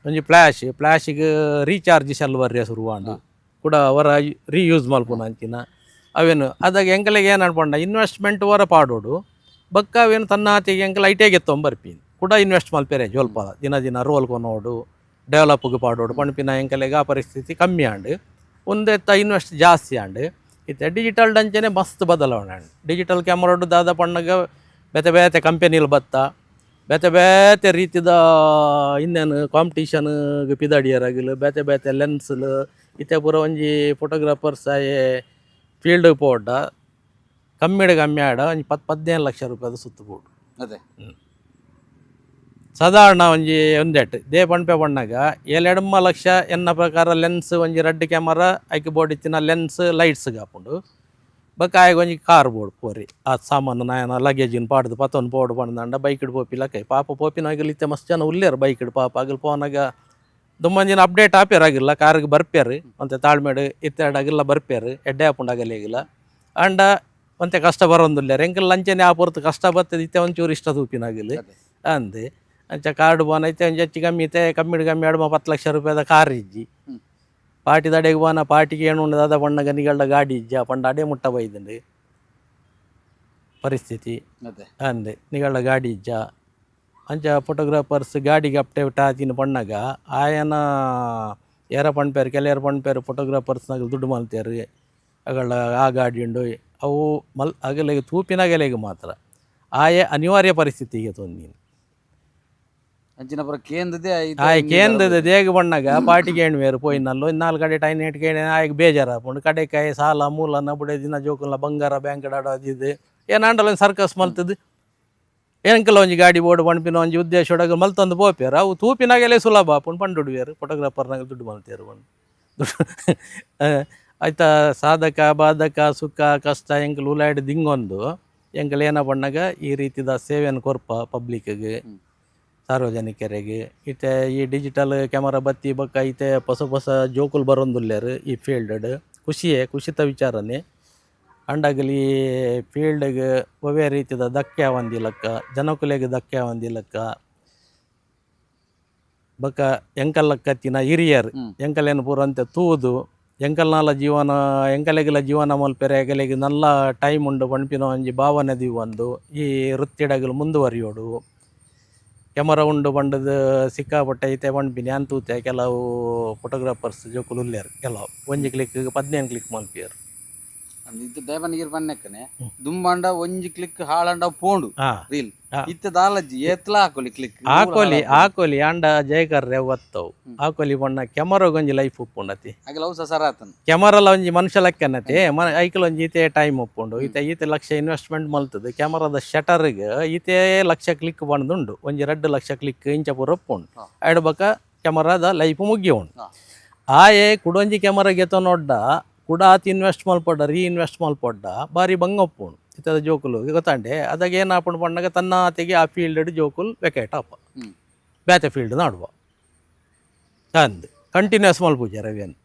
ಒಂಜಿ ಫ್ಲ್ಯಾಶಿಗೆ ರೀಚಾರ್ಜ್ ಸೆಲ್ ಬರ್ರೆ ಶುರುವಾಂಡು ಕೂಡ ಅವರ ರೀಯೂಸ್ ಮಲ್ಪುನ ಅಂಚಿನ ಅವೇನು ಅದಾಗ ಎಂಕಲೆಗೆ ಏನು ಅನ್ಪಂಡ ಇನ್ವೆಸ್ಟ್ಮೆಂಟ್ ವರ ಪಾಡೋಡು ಬಕ್ಕ ಅವೇನು ತನ್ನ ಆತಿಗೆ ಎಂಕಲ್ ಐಟೇಗೆ ತೊಂಬರ್ಪೀನಿ ಕೂಡ ಇನ್ವೆಸ್ಟ್ ಮಲ್ಪೇರೆ ಜೋಲ್ಪ ದಿನ ರೋಲ್ ಕೊನೋಡು ಡೆವಲಪ್ಗೆ ಪಾಡೋಡು ಪಣ್ಪಿನ ಎಂಕಲೆಗೆ ಆ ಪರಿಸ್ಥಿತಿ ಕಮ್ಮಿ ಆಂಡು ಒಂದೆತ್ತ ಇನ್ವೆಸ್ಟ್ ಜಾಸ್ತಿ ಆಂಡು ಇತ್ತೆ ಡಿಜಿಟಲ್ ಅಂಚನೆ ಮಸ್ತ್ ಬದಲಾವಣೆ ಆಂಡು ಡಿಜಿಟಲ್ ಕ್ಯಾಮರಾಡು ದಾದ ಪಣ್ಣಗೆ ಬೇತೆ ಬೇತೆ ಕಂಪೆನಿಲಿ ಬತ್ತ ಬೇತೆ ರೀತಿದ ಇನ್ನೇನು ಕಾಂಪಿಟೀಷನ್ಗೆ ಪಿದಾಡಿಯರಾಗಿಲ್ಲ ಬೇತೆ ಲೆನ್ಸ್ಲು ಇತ್ತೆ ಪೂರ ಒಂಜಿ ಫೋಟೋಗ್ರಾಫರ್ಸ್ ಫೀಲ್ಡ್ ಪೋಡ್ಡ ಕಮ್ಮಿ ಆಡ ಒಂಜಿ 10-15 ಲಕ್ಷ ರೂಪಾಯಿದ ಸುತ್ತು ಪೋಡು ಅದೇ ಸಾಧಾರಣ ಒಂದೆಟ್ಟು ದೇ ಪಣ್ಪೆ ಬಣ್ಣಾಗ 2 ಲಕ್ಷ ಎನ್ನ ಪ್ರಕಾರ ಲೆನ್ಸ್ ಒಂಜಿ ರೆಡ್ ಕ್ಯಾಮರಾ ಐಕೆ ಬೋರ್ಡ್ ಇತ್ತಿನ ಲೆನ್ಸ್ ಲೈಟ್ಸ್ಗೆ ಹಾಕೊಂಡು ಬಕ್ಕ ಆಯ್ಗ ಒಂಜಿ ಕಾರ್ ಬೋರ್ಡ್ ಪೋರಿ ಆ ಸಾಮಾನು ನಾಯನ ಲಗೇಜಿನ ಪಾಡ್ದು ಪತ್ತೊಂದು ಪೋಡ್ ಬಂದಂಡ ಬೈಕ್ ಇಡ್ ಪೋಪಿಲ್ಲ ಕೈ ಪಾಪ ಪೋಪಿನಾಗಲಿ ಇತ್ತೆ ಮಸ್ತ್ ಜನ ಉಲ್ಲೇರು ಬೈಕ್ ಇಡ್ ಪಾಪ ಆಗಲ್ ಫೋನಾಗ ದುಮ್ಮಂಜಿನ ಅಪ್ಡೇಟ್ ಆಪ್ಯಾರಾಗಿಲ್ಲ ಕಾರ್ಗೆ ಬರ್ಪ್ಯಾರು ಮತ್ತೆ ತಾಳ್ಮೇಡು ಇತ್ತೆರಡಾಗಿಲ್ಲ ಬರ್ಪ್ಯಾರು ಎಡ್ಡೆ ಹಾಪುಂಡಾಗಲಿಗಿಲ್ಲ ಅಂಡ ಒಂತೆ ಕಷ್ಟ ಬರೋಂದಿಲ್ಲ ಎಂಕಲ್ ಲಂಚನೆ ಆ ಪೊರ್ತು ಕಷ್ಟ ಬರ್ತದೆ ಇತ್ತೆ ಒಂಚೂರು ಇಷ್ಟ ತೂಪಿನಾಗಿಲ್ಲ ಅಂದೆ ಅಂಚ ಕಾರ್ಡ್ ಬೋನ್ ಐತೆ ಒಂಜಿ ಹೆಚ್ಚು ಕಮ್ಮಿ ಐತೆ ಕಮ್ಮಿಡ್ ಕಮ್ಮಿ 10 ಲಕ್ಷ ರೂಪಾಯಿದ ಕಾರ್ ಇಜ್ಜಿ ಪಾರ್ಟಿ ದಡೆಗೆ ಬೋನ ಪಾರ್ಟಿಗೆ ಏನು ಉಂಡದ ಅದ ಬಣ್ಣ ಗನಿಗಳ ಗಾಡಿ ಇಜ್ಜ ಪಂಡ ಅಡೆ ಮುಟ್ಟ ಬೈದಂಡು ಪರಿಸ್ಥಿತಿ ಅದೇ ಅಂದೆ ನಿಗಳ ಗಾಡಿ ಇಜ್ಜ ಅಂಚ ಫೋಟೋಗ್ರಾಫರ್ಸ್ ಗಾಡಿಗೆ ಅಪ್ಟೆ ಟಾತಿನ ಪಣ್ಣಗ ಆಯನ ಏರ ಪಣ್ಪೇರು ಕೆಲಯರ ಪಣ್ಪೇರು ಫೋಟೋಗ್ರಾಫರ್ಸ್ನಾಗ ದುಡ್ಡು ಮಲ್ತೇರು ಅಗಳ ಆ ಗಾಡಿ ಉಂಡು ಅವು ಅಗಲಿಗೆ ತೂಪಿನಾಗಲೆಗೆ ಮಾತ್ರ ಆಯೆ ಅನಿವಾರ್ಯ ಪರಿಸ್ಥಿತಿಗೆ ತೊಂದಿನಿ ಅಂಚಿನ ಪುರ ಕೇಂದ್ರದೇ ಕೇಂದ್ರದ ದೇಗ ಬಣ್ಣಗ ಪಾರ್ಟಿಗೆ ಎಣ್ವೇರು ಪೋಯಿನಲ್ಲೋ 4 ಕಡೆ ಟೈನ್ ಇಟ್ಕೊಂಡು ಆಯ್ಕೆ ಬೇಜಾರಾಪುಂಡು ಕಡೆಕಾಯಿ ಸಾಲ ಮೂಲ ನಬುಡೆ ದಿನ ಜೋಕುಲ್ಲ ಬಂಗಾರ ಬ್ಯಾಂಕ್ ಆಡೋದಿದ್ದು ಏನಾಂಡಲ್ಲ ಸರ್ಕಸ್ ಮಲ್ತದ್ದು ಏನಕಲ್ಲ ಒಂಜಿ ಗಾಡಿ ಬೋರ್ಡ್ ಪಣ್ಪಿನ ಒಂಜಿ ಉದ್ದೇಶ ಒಳಗೆ ಮಲ್ತೊಂದು ಪೋಪೇರು ಅವು ತೂಪಿನಾಗೆಲೆ ಸುಲಭ ಆಪುಂಡು ಪಂಡುಡುವೇರು ಫೋಟೋಗ್ರಾಫರ್ನಾಗ ದುಡ್ಡು ಮಲ್ತೇರು ಆಯ್ತಾ ಸಾಧಕ ಬಾಧಕ ಸುಖ ಕಷ್ಟ ಎಂಕಲ್ ಉಲಾಯ್ಡು ದಿಂಗೊಂದು ಎಂಕಲ್ ಏನ ಬಣ್ಣಗ ಈ ರೀತಿದ ಸೇವೆಯನ್ನು ಕೊರ್ಪ ಪಬ್ಲಿಕ್ಗೆ ಸಾರ್ವಜನಿಕರಿಗೆ ಈತೆ ಈ ಡಿಜಿಟಲ್ ಕ್ಯಾಮರಾ ಬತ್ತಿ ಬಕ್ಕ ಐತೆ ಹೊಸ ಜೋಕುಲು ಬರೋಂದುಲ್ಲೇರು ಈ ಫೀಲ್ಡ್ ಖುಷಿತ ವಿಚಾರನೇ ಅಂಡಾಗಲಿ ಫೀಲ್ಡ್ಗೆ ಒವ್ವೇ ರೀತಿದ ಧಕ್ಕೆ ಆವಂದಿಲಕ್ಕ ಜನಕುಲೆಗೆ ಧಕ್ಕೆ ಆವಂದಿಲಕ್ಕ ಬಕ್ಕ ಎಂಕಲ್ಲಕ್ಕತ್ತಿನ ಹಿರಿಯರು ಎಂಕಲೇನು ಪೂರಂತೆ ತೂದು ಎಂಕಲ್ನಾಲ ಜೀವನ ಎಂಕಲೆಗಿಲ ಜೀವನ ಮಲ್ಪೆರೆ ಎಗಲೆಗೆ ನಲ್ಲ ಟೈಮ್ ಉಂಡು ಪಣ್ಪಿನ ಒಂಜಿ ಭಾವನೆ ದಿವಂದು ಈ ವೃತ್ತಿಡಗಲು ಮುಂದುವರಿಯೋಡು ಕ್ಯಾಮರಾ ಉಂಡು ಬಂಡದು ಸಿಕ್ಕಾಪಟ್ಟೆ ಐತೆ ಪಣ್ಪಿನಿ ಅಂತೂತೆ ಕೆಲವು ಫೋಟೋಗ್ರಾಫರ್ಸ್ ಜೋಕುಲು ಉಲ್ಲೇರು ಕೆಲವು 1 ಕ್ಲಿಕ್ 15 ಕ್ಲಿಕ್ ಮಲ್ಪಿಯರು ಇದು ದೈವನಿಗಿರ್ ಬನ್ನಕ್ಕನೆ ದುಂಬಂಡ ಒಂಜಿ ಕ್ಲಿಕ್ ಹಾಳಂಡ ಪೋಂಡು ರೀಲ್ ಇತ್ತದಾಲಜ್ಜಿ ಏತ್ಲ ಆಕೋಲಿ ಅಂಡ ಜಯಕರ್ರೆ ಒತ್ತವು ಆಕೋಲಿ ಬಣ್ಣ ಕ್ಯಾಮರಾ ಒಂಜಿ ಲೈಫ್ ಉಪ್ಪುಂಡತಿ ಆಗಲ ಅವು ಸರಾತನ್ ಕ್ಯಾಮರಾಲ ಒಂಜಿ ಮನುಷ್ಯ ಲೆಕ್ಕನತಿ ಐಕಲ್ ಒಂಜಿ ಈತೆ ಟೈಮ್ ಉಪ್ಪುಂಡು ಈತೆ ಲಕ್ಷ ಇನ್ವೆಸ್ಟ್ಮೆಂಟ್ ಮಲ್ತದು ಕ್ಯಾಮರಾದ ಶಟರ್ಗೆ ಈತೆ ಲಕ್ಷ ಕ್ಲಿಕ್ ಬಂದುಂಡು ಒಂಜಿ 2 ಲಕ್ಷ ಕ್ಲಿಕ್ ಇಂಚ ಪೂರ ಉಪ್ಪುಂಡು ಐಡು ಬಕ್ಕ ಕ್ಯಾಮರಾದ ಲೈಫ್ ಮುಗ್ಗಿ ಉಂಡು ಆಯೆ ಕುಡೊಂಜಿ ಕ್ಯಾಮರಾ ಗೆತ ನೋಡ್ಡ ಕೂಡ ಆತ ಇನ್ವೆಸ್ಟ್ ಮಲ್ಪಡ್ಡ ಇನ್ವೆಸ್ಟ್ ಮಲ್ಪಡ್ಡ ಬಾರಿ ಬಂಗಪ್ಪುಂಡು ಇತ್ತದ ಜೋಕುಲು ಗೊತ್ತಾಂಡೆ ಅದಾಗ ಏನು ಆಪುಂಡು ಪಂಡಾಗ ತನ್ನ ಆತೆಗೆ ಆ ಫೀಲ್ಡ್ ಜೋಕುಲ್ ವೆಕೇಟ್ ಆಪ ಬ್ಯಾತೆ ಫೀಲ್ಡ್ ನಾಡುವ ಅಂದು ಕಂಟಿನ್ಯೂಸ್ ಮಲ್ಪೂಜೆ ರವಿಯನ್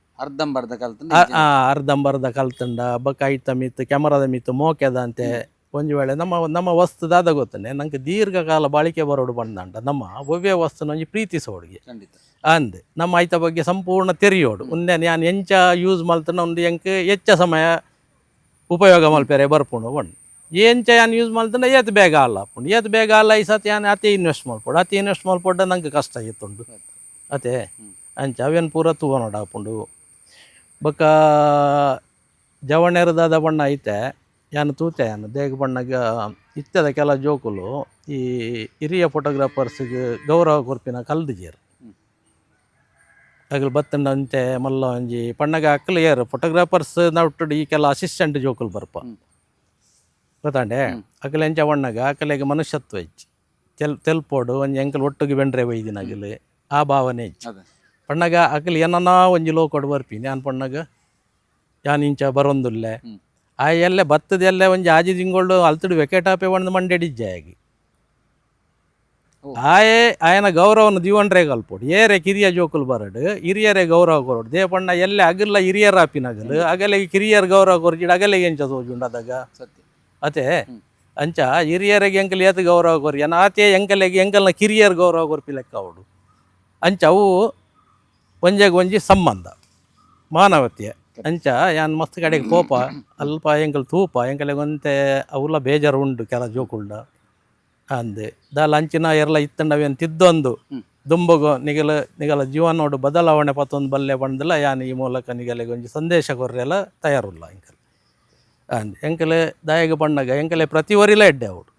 ಅರ್ಧಂಬರ್ಧ ಕಲ್ತಂಡ ಬಕ್ಕ ಐತ ಮಿತ್ತು ಕ್ಯಾಮರಾದ ಮಿತ್ತು ಮೋಕೆದ ಅಂತೆ ಒಂಜಿ ವೇಳೆ ನಮ್ಮ ವಸ್ತುದಾದ ಗೊತ್ತನೆ ನಂಗೆ ದೀರ್ಘಕಾಲ ಬಾಳಿಕೆ ಬರೋಡು ಬಂದಂಡ ನಮ್ಮ ಒವ್ವೇ ವಸ್ತುನ ಒಂಜಿ ಪ್ರೀತಿಸೋಡಿಗೆ ಅಂದೆ ನಮ್ಮ ಐತ ಬಗ್ಗೆ ಸಂಪೂರ್ಣ ತೆರಿಯೋಡು ಮುಂದೆ ನಾನು ಎಂಚ ಯೂಸ್ ಮಲ್ತನ ಒಂದು ಎಂಕ್ ಹೆಚ್ಚ ಸಮಯ ಉಪಯೋಗ ಮಲ್ಪೆರೆ ಬರ್ಪುಂಡು ಒಂದು ಎಂಚ ಯಾನು ಯೂಸ್ ಮಲ್ತಂಡ ಏತ್ ಬೇಗ ಅಲ್ಲ ಹಾಪುಂಡು ಏತ್ ಬೇಗ ಅಲ್ಲ ಈ ಸತಿ ಯಾನು ಅತಿ ಇನ್ವೆಸ್ಟ್ ಮಲ್ಪೊಡ್ಡ ನಂಗೆ ಕಷ್ಟ ಆಗಿತ್ತುಂಡು ಅತೆ ಅಂಚ ಅವೇನು ಪೂರ ತೂವ ನೋಡ ಹಾಪುಂಡು ಬೊಕ್ಕ ಜವಣೆರದಾದ ಬಣ್ಣ ಐತೆ ಯಾನು ತೂತೆ ಯಾನು ದೇಗ ಬಣ್ಣಗ ಇತ್ತದ ಕೆಲ ಜೋಕುಲು ಈ ಹಿರಿಯ ಫೋಟೋಗ್ರಾಫರ್ಸ್ಗೆ ಗೌರವ ಕೊರ್ಪಿನ ಕಲ್ದಿಜೇರು ಆಗಲು ಬತ್ತಂಡ ಅಂತೆ ಮಲ್ಲ ಒಂಜಿ ಪಣ್ಣಗ ಅಕ್ಕಲಿಯರು ಫೋಟೋಗ್ರಾಫರ್ಸ್ ನೌಟು ಈ ಕೆಲ ಅಸಿಸ್ಟೆಂಟ್ ಜೋಕುಲು ಬರ್ಪ ಗೊತ್ತಾಂಡೆ ಅಕಲೆ ಎಂಚ ಬಣ್ಣಗ ಅಕಲೆಗೆ ಮನುಷ್ಯತ್ವ ಇಚ್ಚಿ ತೆಲ್ಪೋಡು ಒಂಜಿ ಎಂಕಲ್ ಒಟ್ಟಿಗೆ ಬೆಂಡ್ರೆ ಬೈದಿನಾಗಲು ಆ ಭಾವನೆ ಇಚ್ಚಿ ಪಣ್ಣಗ ಅಕಲಿ ಏನನ್ನ ಒಂಜಿ ಲೋಕೋಡು ಬರ್ಪೀನಿ ನಾನು ಪಣ್ಣಗ ಯಾನ್ ಇಂಚ ಬರೊಂದುಲ್ಲೆ ಆ ಎಲ್ಲೆ ಬತ್ತದ ಎಲ್ಲೆ ಒಂಜಿ ಆಜಿ ತಿಂಗಳು ಅಲ್ತುಡು ವೆಕೆಟಾಪೆ ಒಂದು ಮಂಡೆಡಿಜ್ಜೆ ಆಗಿ ಆಯನ ಗೌರವನ ದಿವಂಡ್ರೆ ಕಲ್ಪೋಡು ಏರೆ ಕಿರಿಯ ಜೋಕುಲು ಬರಡು ಹಿರಿಯರೇ ಗೌರವ ಕೊರೋಡು ದೇಪಣ್ಣ ಎಲ್ಲೆ ಅಗಲ್ಲ ಹಿರಿಯರ ಆಪಿನಗಲು ಅಗಲೆಗೆ ಕಿರಿಯರ್ ಗೌರವ ಕೊರ್ಜಿಡು ಅಗಲೆಗೆ ಎಂಚ ಸೋಜುಂಡದಾಗ ಅತೆ ಅಂಚ ಹಿರಿಯರಿಗೆ ಎಂಕಲ್ ಏತ್ ಗೌರವ ಕೊರಿ ಆತೆ ಎಂಕಲೆಗೆ ಎಂಕಲ್ನ ಕಿರಿಯರ್ ಗೌರವ ಕೊರ್ಪಿ ಲೆಕ್ಕ ಅವಡು ಅಂಚ ಅವು ಒಂಜೆಗೆ ಒಂಜಿ ಸಂಬಂಧ ಮಾನವತೆಯ ಅಂಚ ಯಾನ್ ಮಸ್ತ್ ಕಡೆಗೆ ಕೋಪ ಅಲ್ಪ ಎಂಕಲ್ ತೂಪ ಎಂಕಲೆಗೆ ಒಂತೆ ಅವುಲ್ಲ ಬೇಜಾರು ಉಂಡು ಕೆಲ ಜೋಕುಲ್ಡ ಅಂದೆ ದಾಲ ಅಂಚಿನ ಎರಲ ಇತ್ತಂಡವೇನು ತಿದ್ದೊಂದು ದುಂಬಗು ನಿಗಲ ಜೀವನೋಡು ಬದಲಾವಣೆ ಪತ್ತೊಂದು ಬಲ್ಲೆ ಬಂದಿಲ್ಲ ಯಾನ್ ಈ ಮೂಲಕ ನಿಗಲೆಗೆ ಒಂಜಿ ಸಂದೇಶ ಕೊರ್ರೆಲ್ಲ ತಯಾರುಲ್ಲ ಎಂಕಲ್ ಅಂದೆ ಎಂಕಲೆ ದಾಯಗ ಬಣ್ಣಗ ಎಂಕಲೆ ಪ್ರತಿ ವರಿಲ ಎಡ್ಡೆ ಅವಡು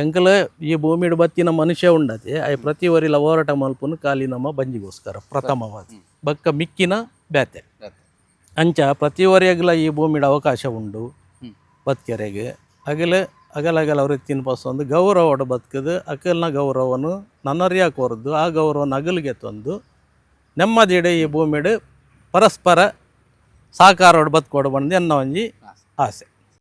ಎಂಕಲ್ ಈ ಭೂಮಿಡು ಬತ್ತಿನ ಮನುಷ್ಯ ಉಂಡತೆ ಅವು ಪ್ರತಿ ವರಿಲ ಹೋರಾಟ ಮಲ್ಪುನು ಕಾಲಿ ನಮ್ಮ ಬಂಜಿಗೋಸ್ಕರ ಪ್ರಥಮವಾದ ಬಕ್ಕ ಮಿಕ್ಕಿನ ಬ್ಯಾತೆ ಅಂಚ ಪ್ರತಿ ವರೆಗಲ ಈ ಭೂಮಿಡ ಅವಕಾಶ ಉಂಡು ಬದುಕೆರೆಗೆ ಅಗಲ ವೃತ್ತಿನ ಒಂದು ಗೌರವೋಡು ಬದುಕದು ಅಕಲ್ನ ಗೌರವನು ನನ್ನರಿಯ ಕೋರ್ದು ಆ ಗೌರವನ ಅಗಲಿಗೆ ತಂದು ನೆಮ್ಮದಿಡೆ ಈ ಭೂಮಿಡು ಪರಸ್ಪರ ಸಾಕಾರೋಡು ಬದುಕೋಡು ಬಂದು ಎನ್ನ ಒಂಜಿ ಆಸೆ.